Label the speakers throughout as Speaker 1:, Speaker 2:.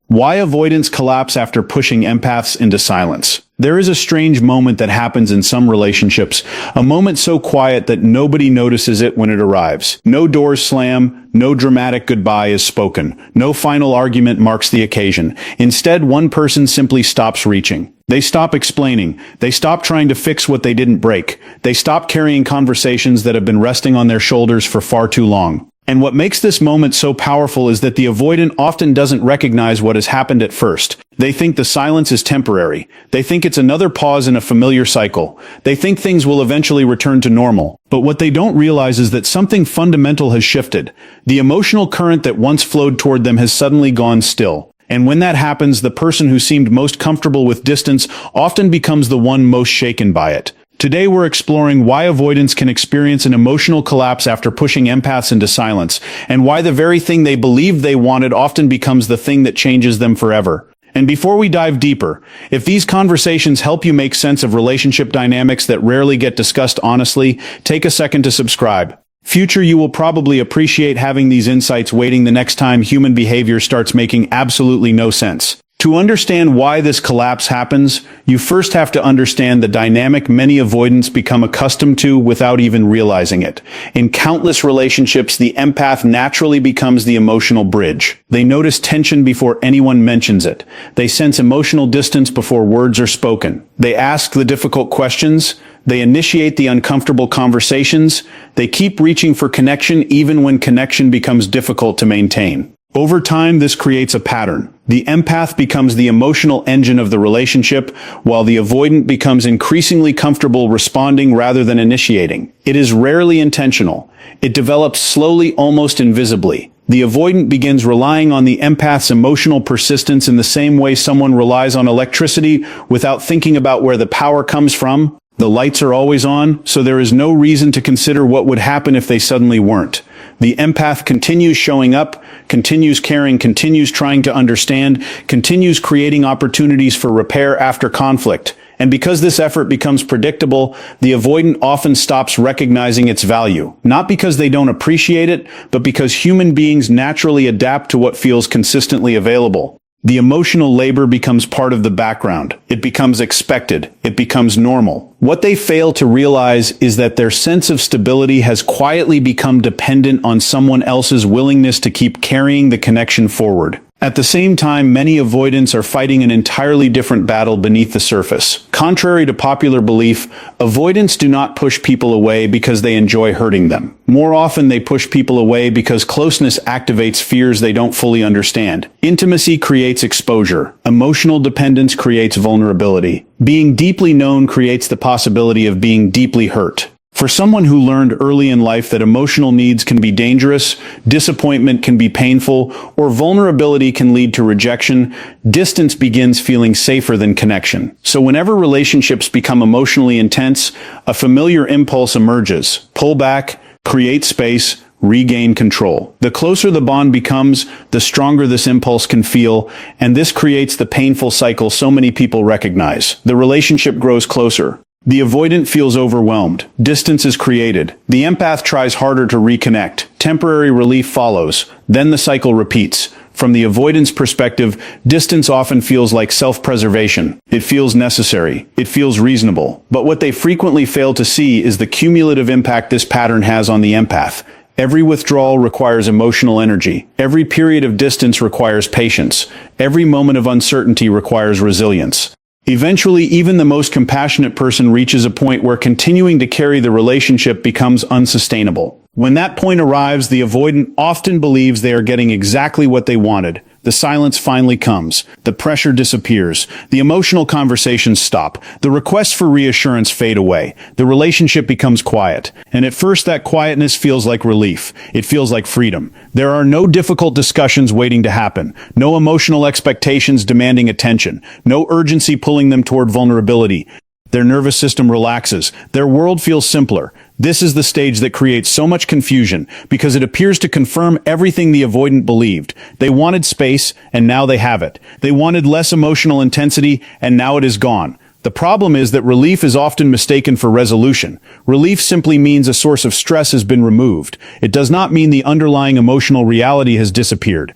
Speaker 1: Why avoidants collapse after pushing empaths into silence. There is a strange moment that happens in some relationships, a moment so quiet that nobody notices it when it arrives. No doors slam, no dramatic goodbye is spoken, no final argument marks the occasion. Instead, one person simply stops reaching. They stop explaining. They stop trying to fix what they didn't break. They stop carrying conversations that have been resting on their shoulders for far too long. And what makes this moment so powerful is that the avoidant often doesn't recognize what has happened at first. They think the silence is temporary. They think it's another pause in a familiar cycle. They think things will eventually return to normal. But what they don't realize is that something fundamental has shifted. The emotional current that once flowed toward them has suddenly gone still. And when that happens, the person who seemed most comfortable with distance often becomes the one most shaken by it. Today we're exploring why avoidants can experience an emotional collapse after pushing empaths into silence, and why the very thing they believed they wanted often becomes the thing that changes them forever. And before we dive deeper, if these conversations help you make sense of relationship dynamics that rarely get discussed honestly, take a second to subscribe. Future you will probably appreciate having these insights waiting the next time human behavior starts making absolutely no sense. To understand why this collapse happens, you first have to understand the dynamic many avoidants become accustomed to without even realizing it. In countless relationships, the empath naturally becomes the emotional bridge. They notice tension before anyone mentions it. They sense emotional distance before words are spoken. They ask the difficult questions. They initiate the uncomfortable conversations. They keep reaching for connection even when connection becomes difficult to maintain. Over time, this creates a pattern. The empath becomes the emotional engine of the relationship, while the avoidant becomes increasingly comfortable responding rather than initiating. It is rarely intentional. It develops slowly, almost invisibly. The avoidant begins relying on the empath's emotional persistence in the same way someone relies on electricity without thinking about where the power comes from. The lights are always on, so there is no reason to consider what would happen if they suddenly weren't. The empath continues showing up, continues caring, continues trying to understand, continues creating opportunities for repair after conflict. And because this effort becomes predictable, the avoidant often stops recognizing its value. Not because they don't appreciate it, but because human beings naturally adapt to what feels consistently available. The emotional labor becomes part of the background. It becomes expected. It becomes normal. What they fail to realize is that their sense of stability has quietly become dependent on someone else's willingness to keep carrying the connection forward. At the same time, many avoidants are fighting an entirely different battle beneath the surface. Contrary to popular belief, avoidants do not push people away because they enjoy hurting them. More often, they push people away because closeness activates fears they don't fully understand. Intimacy creates exposure. Emotional dependence creates vulnerability. Being deeply known creates the possibility of being deeply hurt. For someone who learned early in life that emotional needs can be dangerous, disappointment can be painful, or vulnerability can lead to rejection, distance begins feeling safer than connection. So whenever relationships become emotionally intense, a familiar impulse emerges. Pull back, create space, regain control. The closer the bond becomes, the stronger this impulse can feel, and this creates the painful cycle so many people recognize. The relationship grows closer. The avoidant feels overwhelmed. Distance is created. The empath tries harder to reconnect. Temporary relief follows. Then the cycle repeats. From the avoidant's perspective, distance often feels like self-preservation. It feels necessary. It feels reasonable. But what they frequently fail to see is the cumulative impact this pattern has on the empath. Every withdrawal requires emotional energy. Every period of distance requires patience. Every moment of uncertainty requires resilience. Eventually, even the most compassionate person reaches a point where continuing to carry the relationship becomes unsustainable. When that point arrives, the avoidant often believes they are getting exactly what they wanted. The silence finally comes. The pressure disappears. The emotional conversations stop. The requests for reassurance fade away. The relationship becomes quiet. And at first, that quietness feels like relief. It feels like freedom. There are no difficult discussions waiting to happen. No emotional expectations demanding attention. No urgency pulling them toward vulnerability. Their nervous system relaxes. Their world feels simpler. This is the stage that creates so much confusion because it appears to confirm everything the avoidant believed. They wanted space, and now they have it. They wanted less emotional intensity, and now it is gone. The problem is that relief is often mistaken for resolution. Relief simply means a source of stress has been removed. It does not mean the underlying emotional reality has disappeared.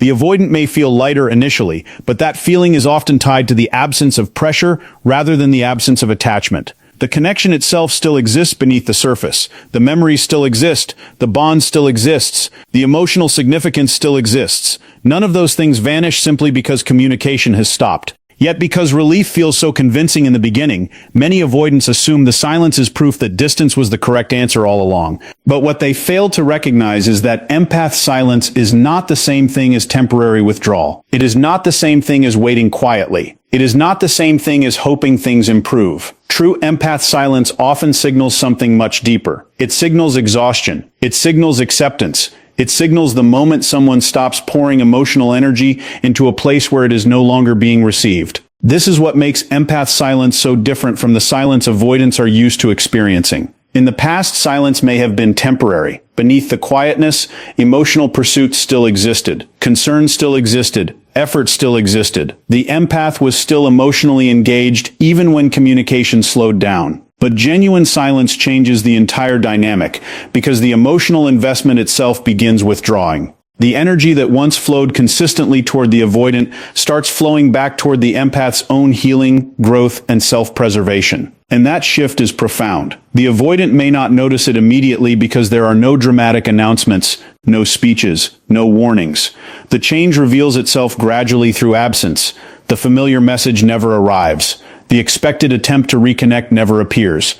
Speaker 1: The avoidant may feel lighter initially, but that feeling is often tied to the absence of pressure rather than the absence of attachment. The connection itself still exists beneath the surface. The memories still exist. The bond still exists. The emotional significance still exists. None of those things vanish simply because communication has stopped. Yet because relief feels so convincing in the beginning, many avoidants assume the silence is proof that distance was the correct answer all along. But what they fail to recognize is that empath silence is not the same thing as temporary withdrawal. It is not the same thing as waiting quietly. It is not the same thing as hoping things improve. True empath silence often signals something much deeper. It signals exhaustion. It signals acceptance. It signals the moment someone stops pouring emotional energy into a place where it is no longer being received. This is what makes empath silence so different from the silence avoidants are used to experiencing. In the past, silence may have been temporary. Beneath the quietness, emotional pursuits still existed. Concern still existed. Effort still existed. The empath was still emotionally engaged even when communication slowed down. But genuine silence changes the entire dynamic, because the emotional investment itself begins withdrawing. The energy that once flowed consistently toward the avoidant starts flowing back toward the empath's own healing, growth, and self-preservation. And that shift is profound. The avoidant may not notice it immediately because there are no dramatic announcements, no speeches, no warnings. The change reveals itself gradually through absence. The familiar message never arrives. The expected attempt to reconnect never appears.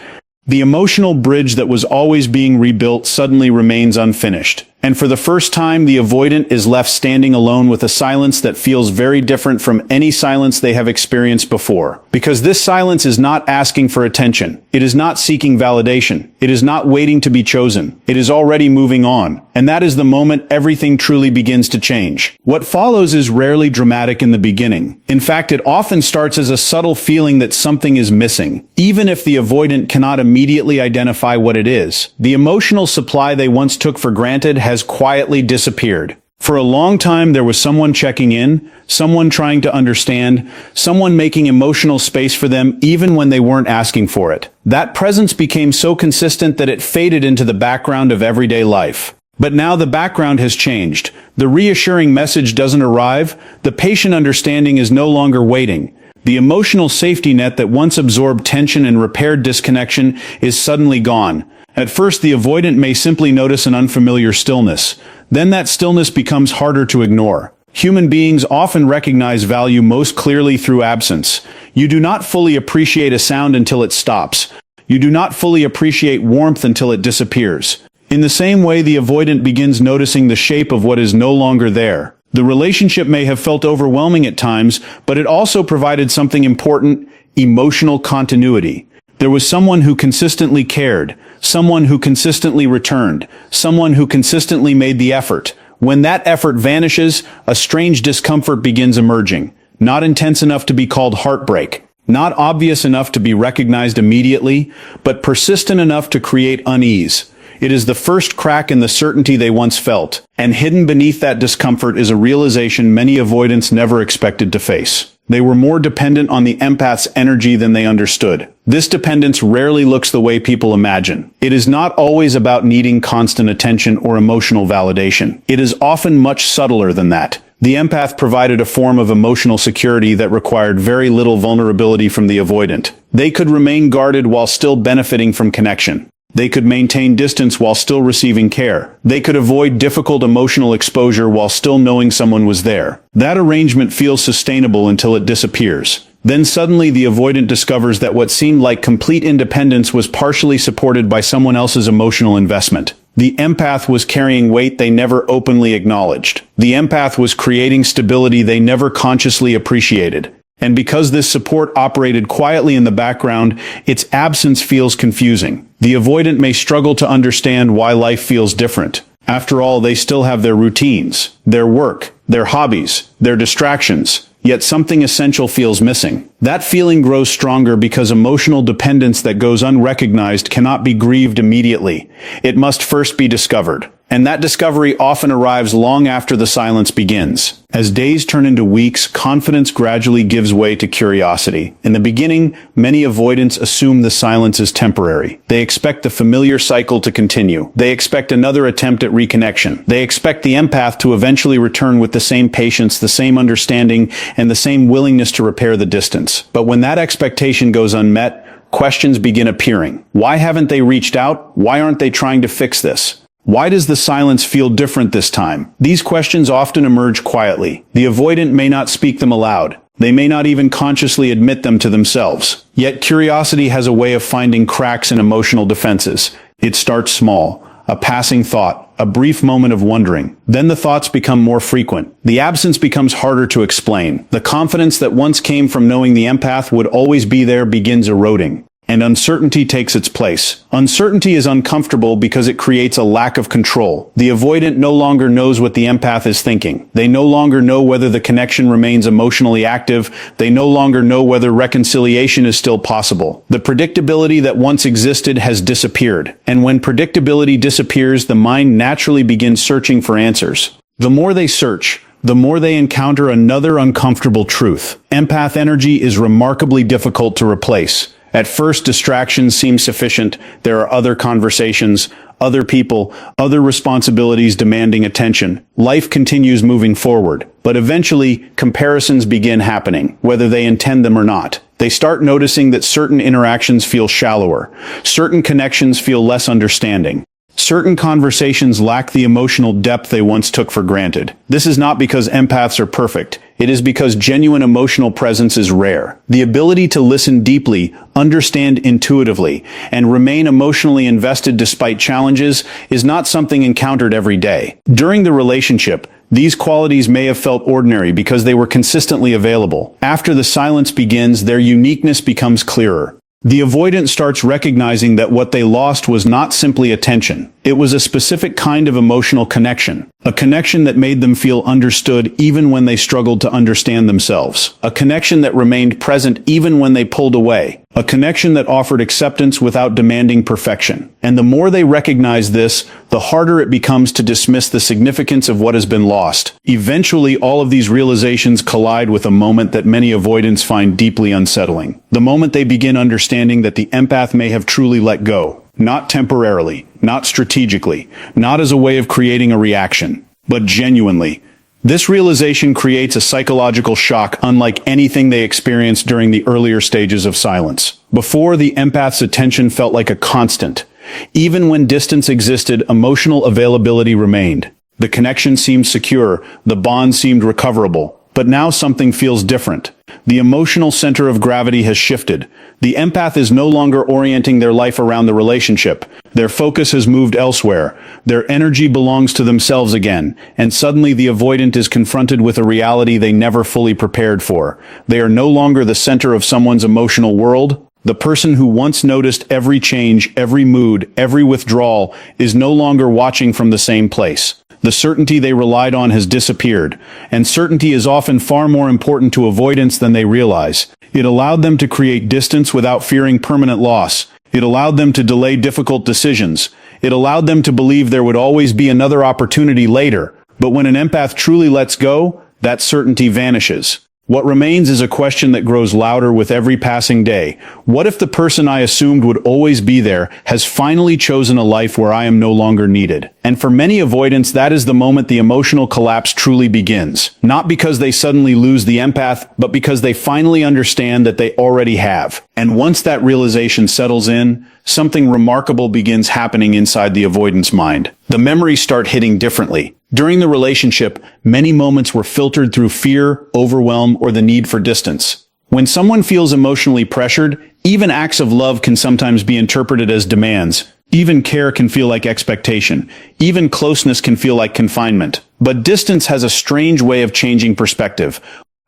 Speaker 1: The emotional bridge that was always being rebuilt suddenly remains unfinished. And for the first time, the avoidant is left standing alone with a silence that feels very different from any silence they have experienced before. Because this silence is not asking for attention. It is not seeking validation. It is not waiting to be chosen. It is already moving on. And that is the moment everything truly begins to change. What follows is rarely dramatic in the beginning. In fact, it often starts as a subtle feeling that something is missing. Even if the avoidant cannot immediately identify what it is, the emotional supply they once took for granted has quietly disappeared. For a long time, there was someone checking in, someone trying to understand, someone making emotional space for them even when they weren't asking for it. That presence became so consistent that it faded into the background of everyday life. But now the background has changed. The reassuring message doesn't arrive. The patient understanding is no longer waiting. The emotional safety net that once absorbed tension and repaired disconnection is suddenly gone. At first, the avoidant may simply notice an unfamiliar stillness. Then that stillness becomes harder to ignore. Human beings often recognize value most clearly through absence. You do not fully appreciate a sound until it stops. You do not fully appreciate warmth until it disappears. In the same way, the avoidant begins noticing the shape of what is no longer there. The relationship may have felt overwhelming at times, but it also provided something important: emotional continuity. There was someone who consistently cared, someone who consistently returned, someone who consistently made the effort. When that effort vanishes, a strange discomfort begins emerging, not intense enough to be called heartbreak, not obvious enough to be recognized immediately, but persistent enough to create unease. It is the first crack in the certainty they once felt, and hidden beneath that discomfort is a realization many avoidants never expected to face. They were more dependent on the empath's energy than they understood. This dependence rarely looks the way people imagine. It is not always about needing constant attention or emotional validation. It is often much subtler than that. The empath provided a form of emotional security that required very little vulnerability from the avoidant. They could remain guarded while still benefiting from connection. They could maintain distance while still receiving care. They could avoid difficult emotional exposure while still knowing someone was there. That arrangement feels sustainable until it disappears. Then suddenly the avoidant discovers that what seemed like complete independence was partially supported by someone else's emotional investment. The empath was carrying weight they never openly acknowledged. The empath was creating stability they never consciously appreciated. And because this support operated quietly in the background, its absence feels confusing. The avoidant may struggle to understand why life feels different. After all, they still have their routines, their work, their hobbies, their distractions. Yet something essential feels missing. That feeling grows stronger because emotional dependence that goes unrecognized cannot be grieved immediately. It must first be discovered. And that discovery often arrives long after the silence begins. As days turn into weeks, confidence gradually gives way to curiosity. In the beginning, many avoidants assume the silence is temporary. They expect the familiar cycle to continue. They expect another attempt at reconnection. They expect the empath to eventually return with the same patience, the same understanding, and the same willingness to repair the distance. But when that expectation goes unmet, questions begin appearing. Why haven't they reached out? Why aren't they trying to fix this? Why does the silence feel different this time? These questions often emerge quietly. The avoidant may not speak them aloud. They may not even consciously admit them to themselves. Yet curiosity has a way of finding cracks in emotional defenses. It starts small, a passing thought, a brief moment of wondering. Then the thoughts become more frequent. The absence becomes harder to explain. The confidence that once came from knowing the empath would always be there begins eroding. And uncertainty takes its place. Uncertainty is uncomfortable because it creates a lack of control. The avoidant no longer knows what the empath is thinking. They no longer know whether the connection remains emotionally active. They no longer know whether reconciliation is still possible. The predictability that once existed has disappeared. And when predictability disappears, the mind naturally begins searching for answers. The more they search, the more they encounter another uncomfortable truth. Empath energy is remarkably difficult to replace. At first, distractions seem sufficient. There are other conversations, other people, other responsibilities demanding attention. Life continues moving forward. But eventually, comparisons begin happening, whether they intend them or not. They start noticing that certain interactions feel shallower. Certain connections feel less understanding. Certain conversations lack the emotional depth they once took for granted. This is not because empaths are perfect. It is because genuine emotional presence is rare. The ability to listen deeply, understand intuitively, and remain emotionally invested despite challenges is not something encountered every day. During the relationship, these qualities may have felt ordinary because they were consistently available. After the silence begins, their uniqueness becomes clearer. The avoidant starts recognizing that what they lost was not simply attention. It was a specific kind of emotional connection. A connection that made them feel understood even when they struggled to understand themselves. A connection that remained present even when they pulled away. A connection that offered acceptance without demanding perfection. And the more they recognize this, the harder it becomes to dismiss the significance of what has been lost. Eventually, all of these realizations collide with a moment that many avoidants find deeply unsettling. The moment they begin understanding that the empath may have truly let go. Not temporarily, not strategically, not as a way of creating a reaction, but genuinely. This realization creates a psychological shock unlike anything they experienced during the earlier stages of silence. Before, the empath's attention felt like a constant. Even when distance existed, emotional availability remained. The connection seemed secure, the bond seemed recoverable. But now something feels different. The emotional center of gravity has shifted. The empath is no longer orienting their life around the relationship. Their focus has moved elsewhere. Their energy belongs to themselves again. And suddenly the avoidant is confronted with a reality they never fully prepared for. They are no longer the center of someone's emotional world. The person who once noticed every change, every mood, every withdrawal is no longer watching from the same place. The certainty they relied on has disappeared, and certainty is often far more important to avoidance than they realize. It allowed them to create distance without fearing permanent loss. It allowed them to delay difficult decisions. It allowed them to believe there would always be another opportunity later. But when an empath truly lets go, that certainty vanishes. What remains is a question that grows louder with every passing day. What if the person I assumed would always be there has finally chosen a life where I am no longer needed? And for many avoidants, that is the moment the emotional collapse truly begins. Not because they suddenly lose the empath, but because they finally understand that they already have. And once that realization settles in, something remarkable begins happening inside the avoidant's mind. The memories start hitting differently. During the relationship, many moments were filtered through fear, overwhelm, or the need for distance. When someone feels emotionally pressured, even acts of love can sometimes be interpreted as demands. Even care can feel like expectation. Even closeness can feel like confinement. But distance has a strange way of changing perspective.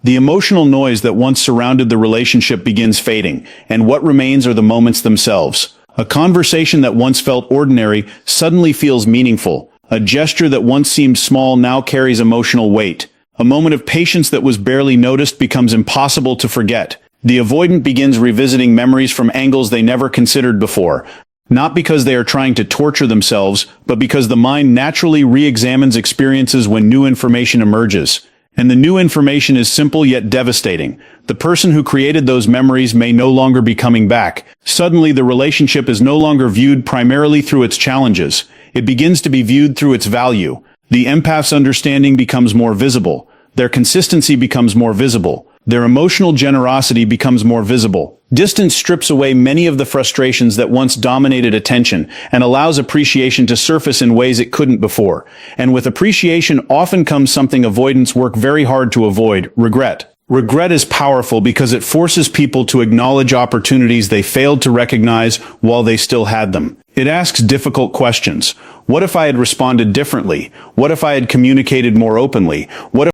Speaker 1: The emotional noise that once surrounded the relationship begins fading, and what remains are the moments themselves. A conversation that once felt ordinary suddenly feels meaningful. A gesture that once seemed small now carries emotional weight. A moment of patience that was barely noticed becomes impossible to forget. The avoidant begins revisiting memories from angles they never considered before. Not because they are trying to torture themselves, but because the mind naturally re-examines experiences when new information emerges. And the new information is simple yet devastating. The person who created those memories may no longer be coming back. Suddenly, the relationship is no longer viewed primarily through its challenges. It begins to be viewed through its value. The empath's understanding becomes more visible. Their consistency becomes more visible. Their emotional generosity becomes more visible. Distance strips away many of the frustrations that once dominated attention and allows appreciation to surface in ways it couldn't before. And with appreciation often comes something avoidants work very hard to avoid: regret. Regret is powerful because it forces people to acknowledge opportunities they failed to recognize while they still had them. It asks difficult questions. What if I had responded differently? What if I had communicated more openly? What if